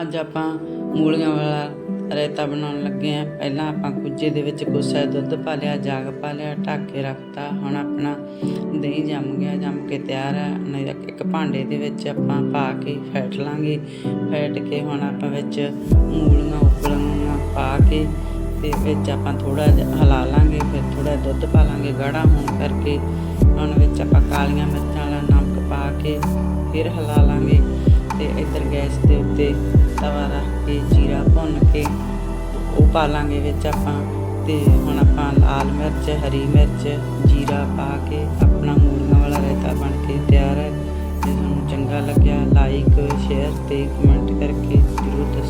ਅੱਜ ਆਪਾਂ ਮੂਲੀਆਂ ਵਾਲਾ ਰਾਇਤਾ ਬਣਾਉਣ ਲੱਗੇ ਹਾਂ। ਪਹਿਲਾਂ ਆਪਾਂ ਕੁੱਜੇ ਦੇ ਵਿੱਚ ਕੋਸਾ ਦੁੱਧ ਪਾ ਲਿਆ, ਜੱਗ ਪਾ ਲਿਆ, ਢੱਕ ਕੇ ਰੱਖਤਾ। ਹੁਣ ਆਪਣਾ ਦਹੀਂ ਜੰਮ ਗਿਆ, ਜੰਮ ਕੇ ਤਿਆਰ ਹੈ। ਇੱਕ ਭਾਂਡੇ ਦੇ ਵਿੱਚ ਆਪਾਂ ਪਾ ਕੇ ਫੈਂਟ ਲਾਂਗੇ। ਫੈਂਟ ਕੇ ਹੁਣ ਆਪਾਂ ਵਿੱਚ ਮੂਲੀਆਂ ਉਬਲੀਆਂ ਪਾ ਕੇ ਤੇ ਵਿੱਚ ਆਪਾਂ ਥੋੜ੍ਹਾ ਜਿਹਾ ਹਿਲਾ ਲਾਂਗੇ। ਫਿਰ ਥੋੜ੍ਹਾ ਦੁੱਧ ਪਾ ਲਾਂਗੇ ਗਾੜਾ ਹੋਣ ਕਰਕੇ। ਹੁਣ ਵਿੱਚ ਆਪਾਂ ਕਾਲੀਆਂ ਮਿਰਚਾਂ ਵਾਲਾ ਨਮਕ ਪਾ ਕੇ ਫਿਰ ਹਿਲਾ ਲਾਂਗੇ। ਤੇ ਇੱਧਰ ਗੈਸ ਦੇ ਉੱਤੇ ਤਵਾ ਰੱਖ ਕੇ ਜੀਰਾ ਭੁੰਨ ਕੇ ਉਹ ਪਾ ਲਾਂਗੇ ਵਿੱਚ ਆਪਾਂ। ਤੇ ਹੁਣ ਆਪਾਂ ਲਾਲ ਮਿਰਚ, ਹਰੀ ਮਿਰਚ, ਜੀਰਾ ਪਾ ਕੇ ਆਪਣਾ ਮੂਲੀਆਂ ਵਾਲਾ ਰਾਇਤਾ ਬਣ ਕੇ ਤਿਆਰ ਹੈ। ਜੇ ਤੁਹਾਨੂੰ ਚੰਗਾ ਲੱਗਿਆ ਲਾਈਕ, ਸ਼ੇਅਰ ਤੇ ਕਮੈਂਟ ਕਰਕੇ ਜ਼ਰੂਰ ਦੱਸੋ।